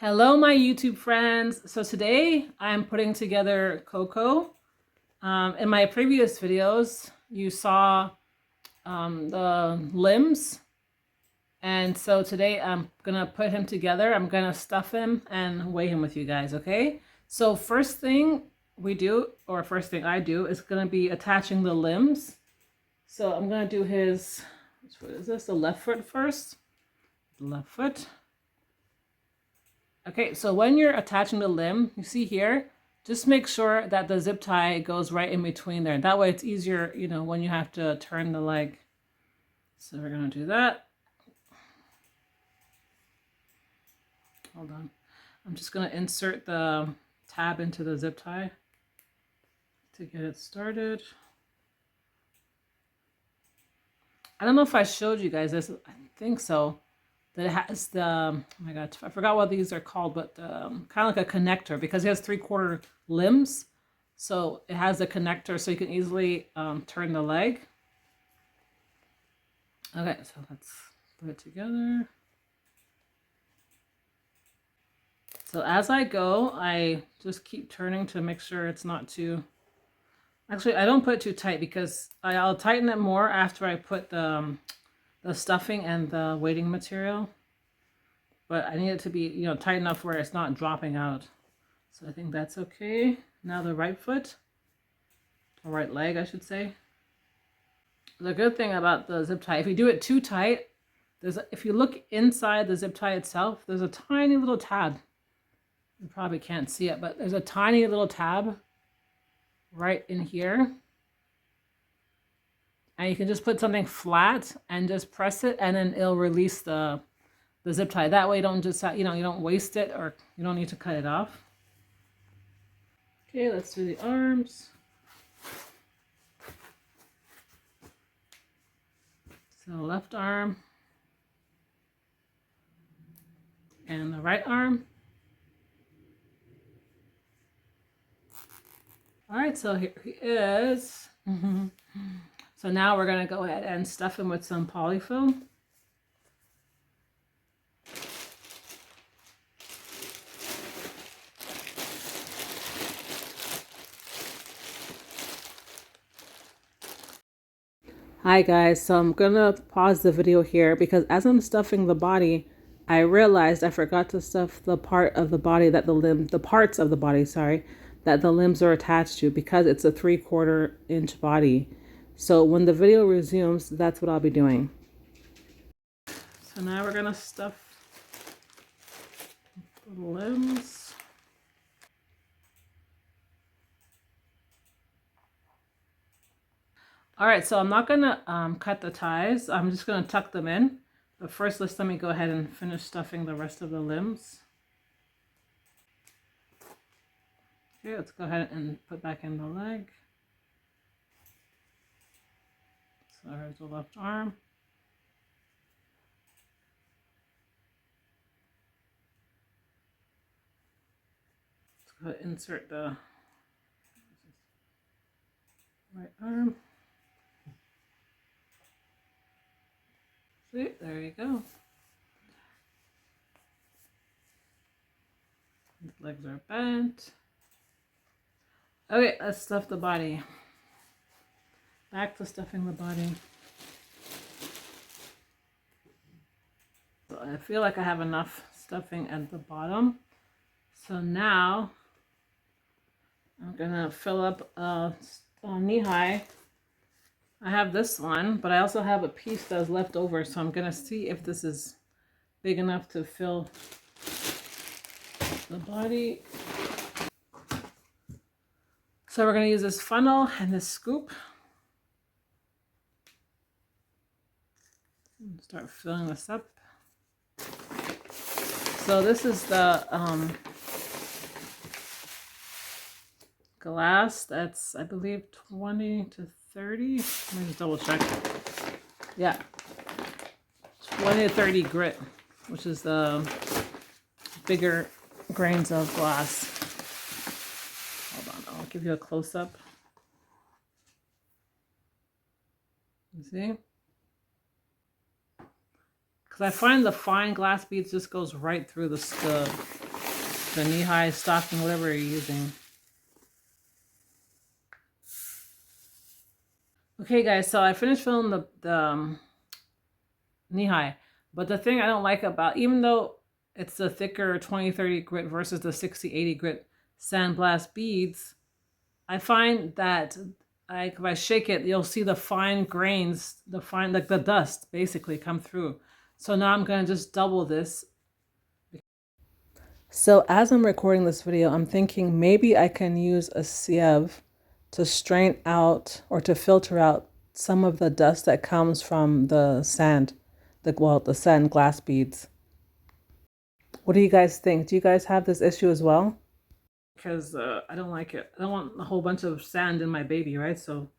Hello, my YouTube friends. So today I'm putting together Coco. In my previous videos, you saw the limbs. And so today I'm gonna put him together. I'm gonna stuff him and weigh him with you guys, okay? So first thing we do, or first thing I do, is gonna be attaching the limbs. So I'm gonna do his, which foot is this? The left foot first. Left foot. Okay, so when you're attaching the limb, you see here, just make sure that the zip tie goes right in between there. That way it's easier, you know, when you have to turn the leg. So we're gonna do that. Hold on. I'm just gonna insert the tab into the zip tie to get it started. I don't know if I showed you guys this. I think so. That it has the, oh my god, I forgot what these are called, but kind of like a connector, because it has 3/4 limbs. So it has a connector so you can easily turn the leg. Okay, so let's put it together. So as I go, I just keep turning to make sure it's not too, actually I don't put it too tight because I'll tighten it more after I put the stuffing and the weighting material. But I need it to be, you know, tight enough where it's not dropping out. So I think that's okay. Now the right foot, or right leg, I should say. The good thing about the zip tie, if you do it too tight, if you look inside the zip tie itself, there's a tiny little tab. You probably can't see it, but there's a tiny little tab right in here. And you can just put something flat and just press it, and then it'll release the zip tie. That way you don't just, you know, you don't waste it, or you don't need to cut it off. Okay, let's do the arms. So left arm and the right arm. All right, so here he is. So now we're gonna go ahead and stuff him with some polyfilm. Hi guys, so I'm gonna pause the video here because as I'm stuffing the body, I realized I forgot to stuff the part of the body that the parts of the body, sorry, that the limbs are attached to, because it's a 3/4 inch body. So when the video resumes, that's what I'll be doing. So now we're gonna stuff the limbs. All right, so I'm not gonna cut the ties. I'm just gonna tuck them in. But first, let me go ahead and finish stuffing the rest of the limbs. Okay, let's go ahead and put back in the leg. So here's the left arm. Let's go ahead and insert the right arm. See, there you go. His legs are bent. Okay, let's stuff the body. Back to stuffing the body. So I feel like I have enough stuffing at the bottom. So now I'm gonna fill up a knee-high. I have this one, but I also have a piece that's left over, so I'm gonna see if this is big enough to fill the body. So we're gonna use this funnel and this scoop. Start filling this up. So this is the glass that's, I believe, 20 to 30. Let me just double check. Yeah, 20 to 30 grit, which is the bigger grains of glass. Hold on, I'll give you a close-up. You see? Because I find the fine glass beads just goes right through the the knee-high stocking, whatever you're using. Okay guys, so I finished filling the knee-high, but the thing I don't like about, even though it's the thicker 20-30 grit versus the 60-80 grit sandblast beads, I find that if I shake it, you'll see the fine grains, like the dust basically come through. So now I'm going to just double this. So as I'm recording this video, I'm thinking maybe I can use a sieve to strain out or to filter out some of the dust that comes from the sand, the sand glass beads. What do you guys think? Do you guys have this issue as well? Because I don't like it. I don't want a whole bunch of sand in my baby, right? So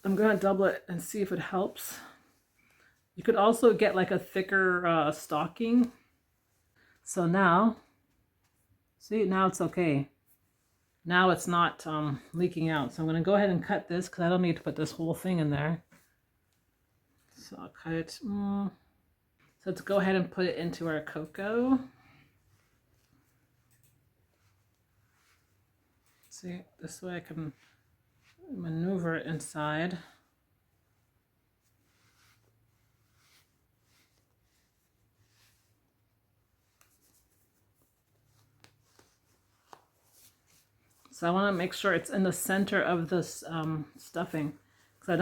I'm going to double it and see if it helps. You could also get like a thicker stocking. So now, see, now it's okay. Now it's not leaking out. So I'm going to go ahead and cut this because I don't need to put this whole thing in there. So I'll cut it. So let's go ahead and put it into our cocoa. See, this way I can maneuver it inside. So I want to make sure it's in the center of this stuffing, because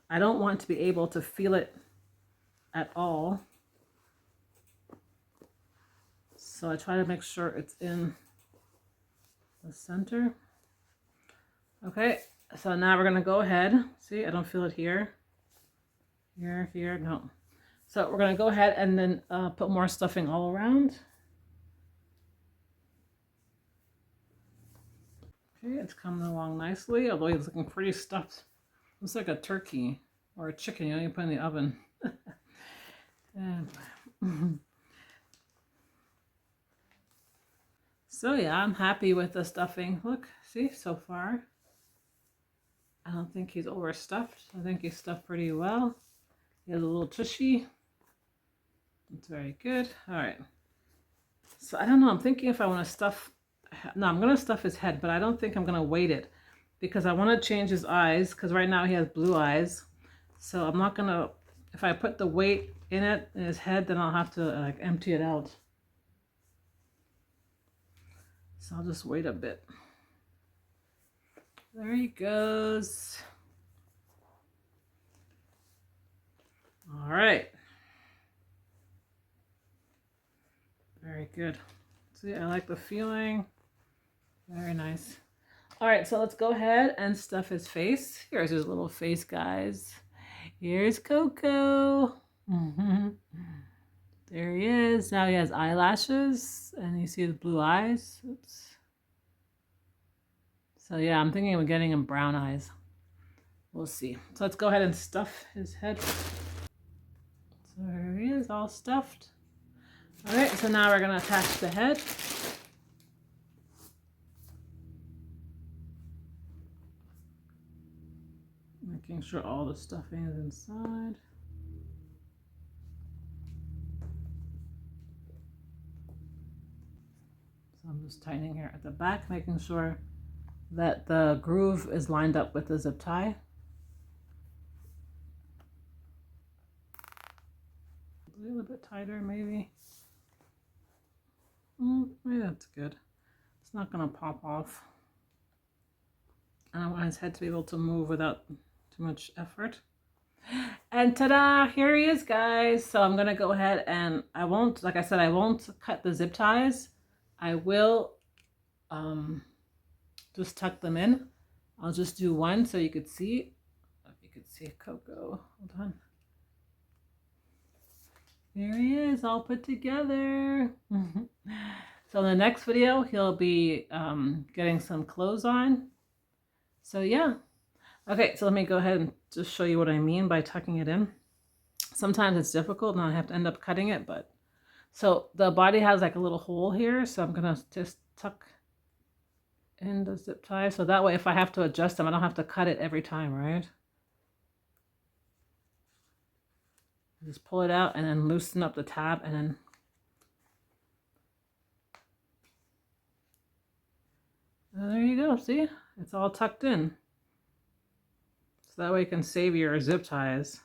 I don't want to be able to feel it at all. So I try to make sure it's in the center. Okay, so now we're gonna go ahead. See, I don't feel it here, here, no. So we're gonna go ahead and then put more stuffing all around. Okay, it's coming along nicely, although it's looking pretty stuffed. Looks like a turkey or a chicken, you put in the oven. So yeah, I'm happy with the stuffing. Look, see, so far. I don't think he's overstuffed. I think he's stuffed pretty well. He has a little tushy. It's very good. All right. So I don't know. I'm thinking if I want to stuff. No, I'm going to stuff his head, but I don't think I'm going to weight it because I want to change his eyes because right now he has blue eyes. So I'm not going to, if I put the weight in it, in his head, then I'll have to like empty it out. So I'll just wait a bit. There he goes. All right. Very good. See, I like the feeling. Very nice. All right, so let's go ahead and stuff his face. Here's his little face, guys. Here's Coco. There he is. Now he has eyelashes, and you see the blue eyes. Oops. So yeah, I'm thinking of getting him brown eyes. We'll see. So let's go ahead and stuff his head. So here he is, all stuffed. All right, so now we're gonna attach the head. Making sure all the stuffing is inside. So I'm just tightening here at the back, making sure that the groove is lined up with the zip tie. A little bit tighter, maybe. Maybe that's good. It's not gonna pop off. I want his head to be able to move without too much effort. And ta-da! Here he is, guys. So I'm gonna go ahead and I won't, like I said, I won't cut the zip ties. I will just tuck them in. I'll just do one so you could see. If you could see Coco. Hold on. There he is, all put together. So in the next video, he'll be getting some clothes on. So yeah. Okay, so let me go ahead and just show you what I mean by tucking it in. Sometimes it's difficult and I have to end up cutting it, but so the body has like a little hole here, so I'm gonna just tuck in the zip tie. So that way if I have to adjust them, I don't have to cut it every time, right? Just pull it out and then loosen up the tab and then There you go. See? It's all tucked in. So that way you can save your zip ties.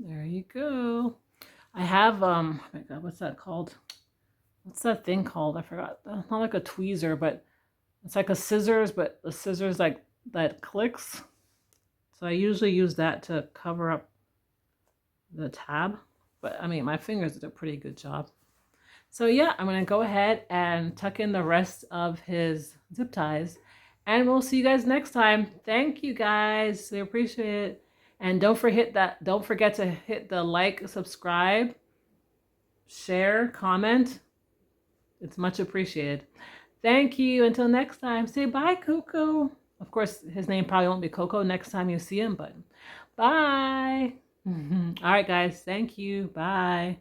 There you go. I have, oh my God, what's that called? What's that thing called? I forgot. Not like a tweezer, but it's like a scissors, but the scissors like that clicks. So I usually use that to cover up the tab. But I mean, my fingers did a pretty good job. So yeah, I'm going to go ahead and tuck in the rest of his zip ties. And we'll see you guys next time. Thank you guys. I appreciate it. And don't forget to hit the like, subscribe, share, comment. It's much appreciated. Thank you. Until next time. Say bye, Coco. Of course, his name probably won't be Coco next time you see him, but bye. All right, guys. Thank you. Bye.